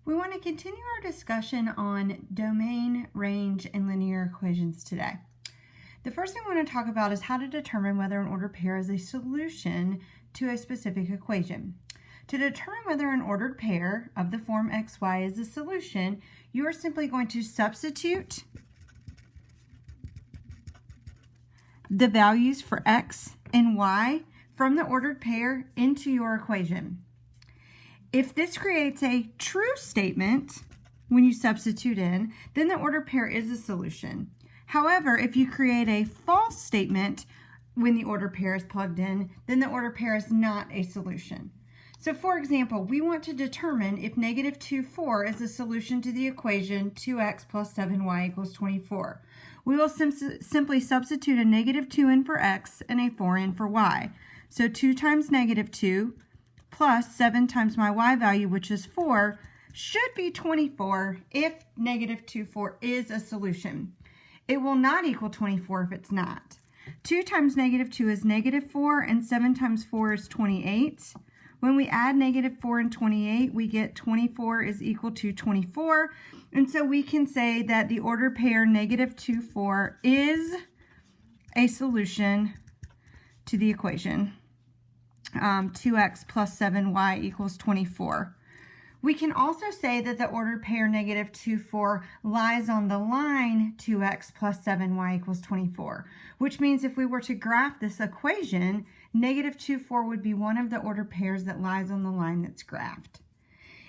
We want to continue our discussion on domain, range, and linear equations today. The first thing we want to talk about is how to determine whether an ordered pair is a solution to a specific equation. To determine whether an ordered pair of the form xy is a solution, you are simply going to substitute the values for x and y from the ordered pair into your equation. If this creates a true statement when you substitute in, then the ordered pair is a solution. However, if you create a false statement when the ordered pair is plugged in, then the ordered pair is not a solution. So for example, we want to determine if negative 2, 4 is a solution to the equation 2x plus 7y equals 24. We will simply substitute a negative 2 in for x and a 4 in for y. So 2 times negative 2 plus 7 times my y value, which is 4, should be 24 if negative 2, 4 is a solution. It will not equal 24 if it's not. 2 times negative 2 is negative 4, and 7 times 4 is 28. When we add negative 4 and 28, we get 24 is equal to 24. And so we can say that the ordered pair negative 2, 4 is a solution to the equation 2x plus 7y equals 24. We can also say that the ordered pair negative 2, 4 lies on the line 2x plus 7y equals 24, which means if we were to graph this equation, negative 2, 4 would be one of the ordered pairs that lies on the line that's graphed.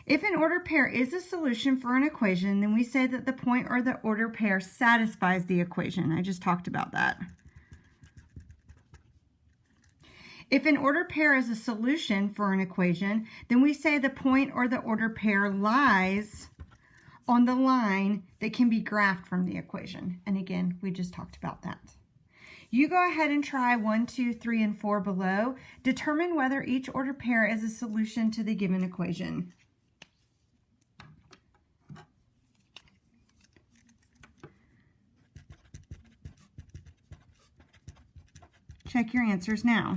If an ordered pair is a solution for an equation, then we say that the point or the ordered pair satisfies the equation. I just talked about that. If an ordered pair is a solution for an equation, then we say the point or the ordered pair lies on the line that can be graphed from the equation. And again, we just talked about that. You go ahead and try 1, 2, 3, and 4 below. Determine whether each ordered pair is a solution to the given equation. Check your answers now.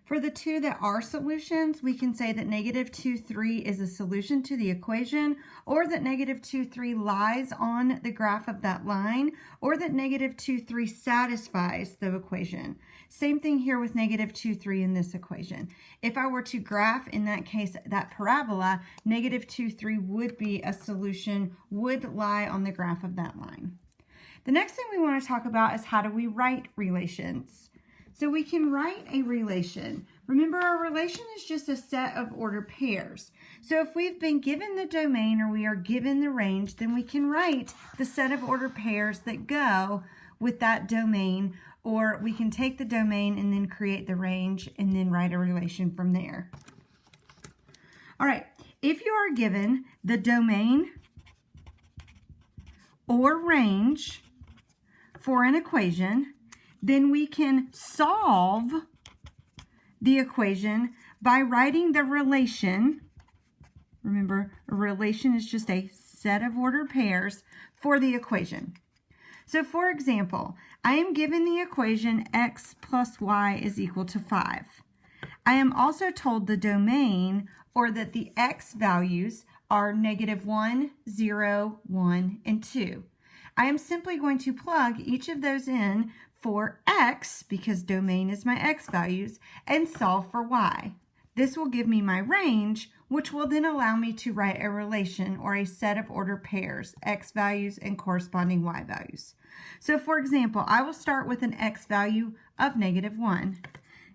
For the two that are solutions, we can say that negative 2, 3 is a solution to the equation, or that negative 2, 3 lies on the graph of that line, or that negative 2, 3 satisfies the equation. Same thing here with negative 2, 3 in this equation. If I were to graph, in that case, that parabola, negative 2, 3 would be a solution, would lie on the graph of that line. The next thing we want to talk about is how do we write relations. So we can write a relation. Remember, our relation is just a set of ordered pairs. So if we've been given the domain or we are given the range, then we can write the set of ordered pairs that go with that domain, or we can take the domain and then create the range and then write a relation from there. All right, if you are given the domain or range for an equation, then we can solve the equation by writing the relation. Remember, a relation is just a set of ordered pairs for the equation. So for example, I am given the equation x plus y is equal to 5. I am also told the domain, or that the x values are negative 1, 0, 1, and 2. I am simply going to plug each of those in for x, because domain is my x values, and solve for y. This will give me my range, which will then allow me to write a relation or a set of ordered pairs, x values and corresponding y values. So for example, I will start with an x value of negative 1.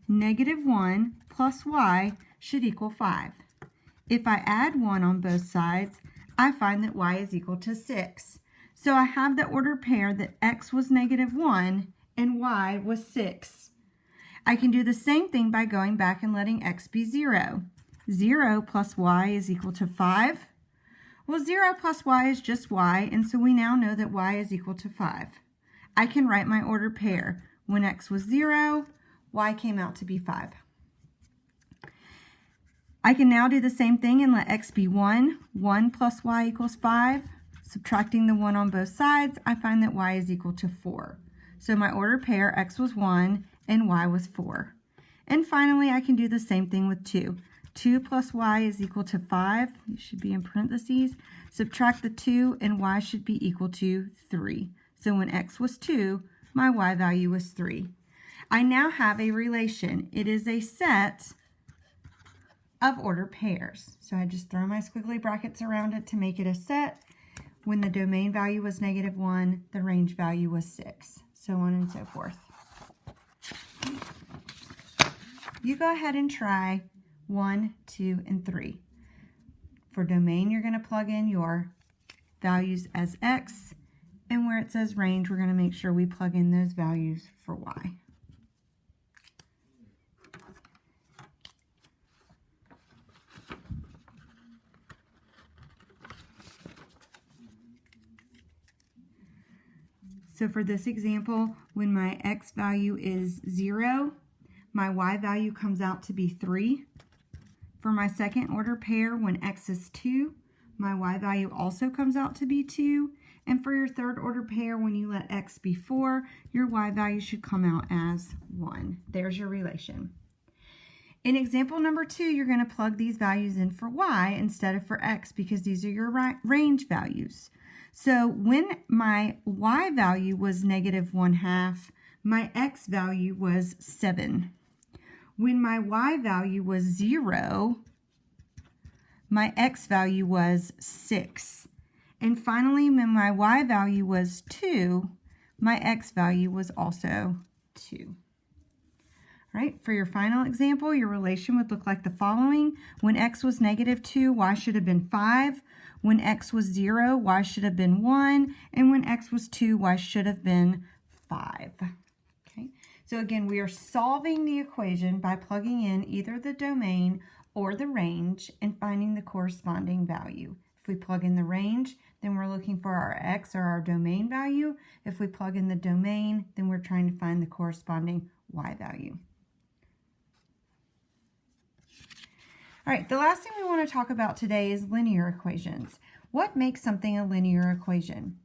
Negative 1 plus y should equal 5. If I add 1 on both sides, I find that y is equal to 6. So I have the ordered pair that x was negative 1 and y was 6. I can do the same thing by going back and letting x be 0. 0 plus y is equal to 5. Well, 0 plus y is just y, and so we now know that y is equal to 5. I can write my ordered pair. When x was 0, y came out to be 5. I can now do the same thing and let x be 1. 1 plus y equals 5. Subtracting the 1 on both sides, I find that y is equal to 4. So my ordered pair, x was 1 and y was 4. And finally, I can do the same thing with 2. 2 plus y is equal to 5. It should be in parentheses. Subtract the 2 and y should be equal to 3. So when x was 2, my y value was 3. I now have a relation. It is a set of ordered pairs. So I just throw my squiggly brackets around it to make it a set. When the domain value was -1, the range value was 6, so on and so forth. You go ahead and try 1, 2, and 3. For domain, you're going to plug in your values as x, and where it says range, we're going to make sure we plug in those values for y. So for this example, when my x value is 0, my y value comes out to be 3. For my second order pair, when x is 2, my y value also comes out to be 2. And for your third order pair, when you let x be 4, your y value should come out as 1. There's your relation. In example number 2, you're going to plug these values in for y instead of for x because these are your range values. So when my y value was -1/2, my x value was 7. When my y value was 0, my x value was 6. And finally, when my y value was 2, my x value was also 2. All right, for your final example, your relation would look like the following. When x was -2, y should have been 5. When x was 0, y should have been 1. And when x was 2, y should have been 5. Okay, so again, we are solving the equation by plugging in either the domain or the range and finding the corresponding value. If we plug in the range, then we're looking for our x or our domain value. If we plug in the domain, then we're trying to find the corresponding y value. All right, the last thing we want to talk about today is linear equations. What makes something a linear equation?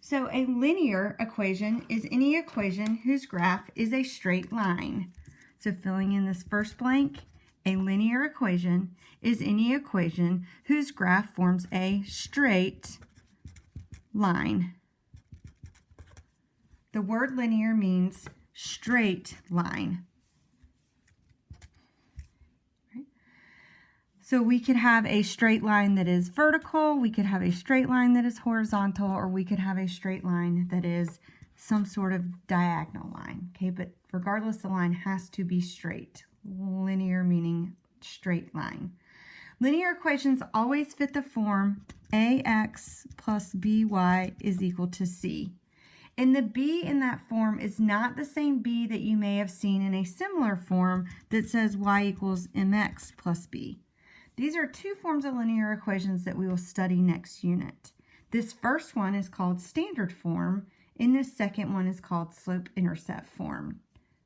So a linear equation is any equation whose graph is a straight line. So filling in this first blank, a linear equation is any equation whose graph forms a straight line. The word linear means straight line. So we could have a straight line that is vertical, we could have a straight line that is horizontal, or we could have a straight line that is some sort of diagonal line. Okay, but regardless, the line has to be straight. Linear meaning straight line. Linear equations always fit the form ax plus by is equal to c. And the b in that form is not the same b that you may have seen in a similar form that says y equals mx plus b. These are two forms of linear equations that we will study next unit. This first one is called standard form, and this second one is called slope-intercept form.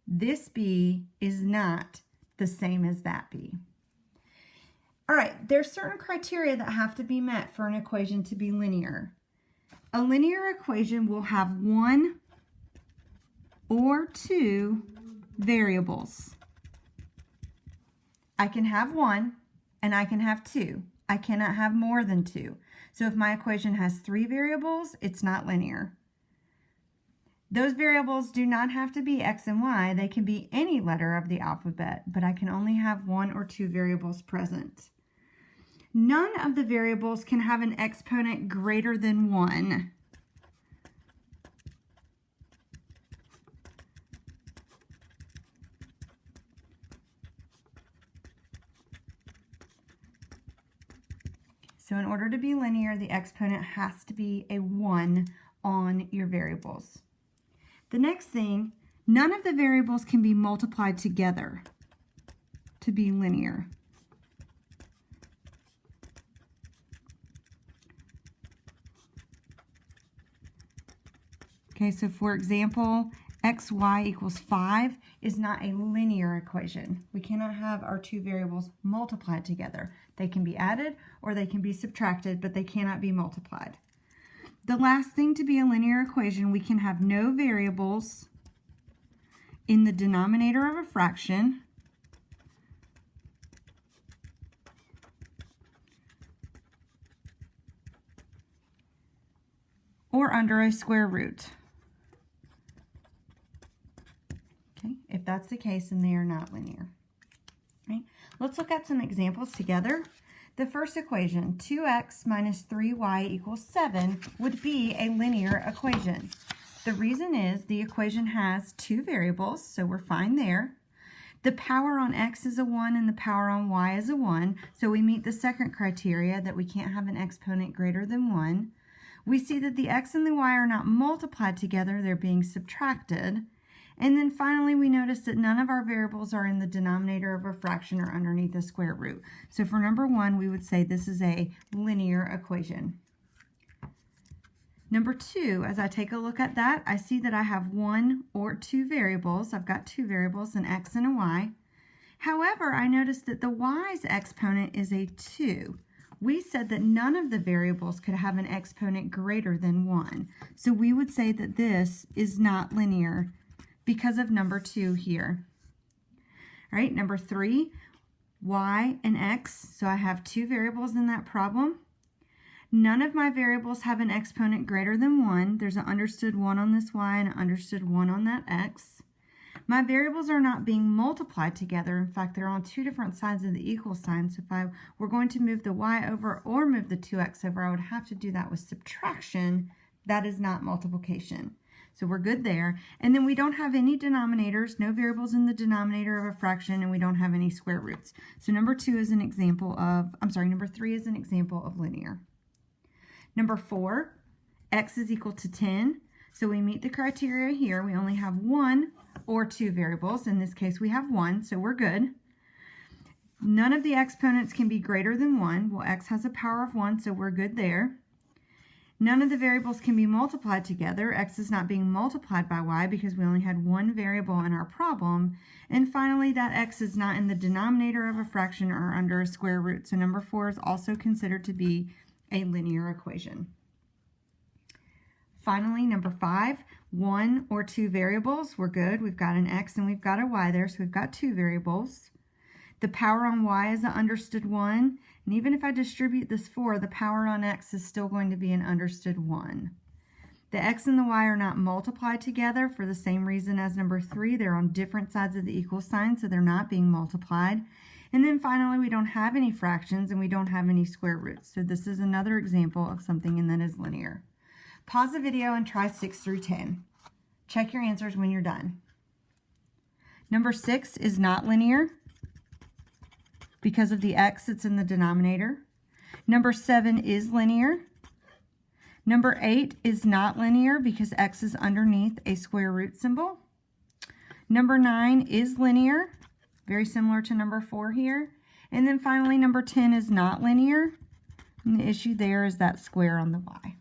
This b is not the same as that b. All right, there's certain criteria that have to be met for an equation to be linear. A linear equation will have one or two variables. I can have one and I can have two. I cannot have more than two. So if my equation has 3 variables, it's not linear. Those variables do not have to be x and y. They can be any letter of the alphabet, but I can only have 1 or 2 variables present. None of the variables can have an exponent greater than 1. So in order to be linear, the exponent has to be a 1 on your variables. The next thing, none of the variables can be multiplied together to be linear. Okay, so for example, xy equals 5 is not a linear equation. We cannot have our two variables multiplied together. They can be added or they can be subtracted, but they cannot be multiplied. The last thing to be a linear equation, we can have no variables in the denominator of a fraction or under a square root. Okay, if that's the case, then they are not linear. Okay, let's look at some examples together. The first equation, 2x minus 3y equals 7, would be a linear equation. The reason is the equation has two variables, so we're fine there. The power on x is a 1 and the power on y is a 1, so we meet the second criteria that we can't have an exponent greater than 1. We see that the x and the y are not multiplied together, they're being subtracted. And then finally, we notice that none of our variables are in the denominator of a fraction or underneath a square root. So for number 1, we would say this is a linear equation. Number 2, as I take a look at that, I see that I have one or two variables. I've got two variables, an x and a y. However, I notice that the y's exponent is a 2. We said that none of the variables could have an exponent greater than 1. So we would say that this is not linear because of number 2 here. All right, number 3, y and x. So I have two variables in that problem. None of my variables have an exponent greater than 1. There's an understood 1 on this y and an understood 1 on that x. My variables are not being multiplied together. In fact, they're on two different sides of the equal sign. So if I were going to move the y over or move the 2x over, I would have to do that with subtraction. That is not multiplication. So we're good there. And then we don't have any denominators, no variables in the denominator of a fraction, and we don't have any square roots. So number 2 is an example of, number 3 is an example of linear. Number 4, x is equal to 10. So we meet the criteria here. We only have one or two variables. In this case, we have 1, so we're good. None of the exponents can be greater than 1. Well, x has a power of 1, so we're good there. None of the variables can be multiplied together. X is not being multiplied by y because we only had one variable in our problem. And finally, that x is not in the denominator of a fraction or under a square root. So number 4 is also considered to be a linear equation. Finally, number 5, one or two variables. We're good. We've got an x and we've got a y there, so we've got two variables. The power on y is an understood 1. And even if I distribute this 4, the power on x is still going to be an understood 1. The x and the y are not multiplied together for the same reason as number 3. They're on different sides of the equal sign, so they're not being multiplied. And then finally, we don't have any fractions and we don't have any square roots. So this is another example of something that is linear. Pause the video and try 6 through 10. Check your answers when you're done. Number 6 is not linear because of the x that's in the denominator. Number 7 is linear. Number 8 is not linear because x is underneath a square root symbol. Number 9 is linear, very similar to number 4 here. And then finally, number 10 is not linear. And the issue there is that square on the y.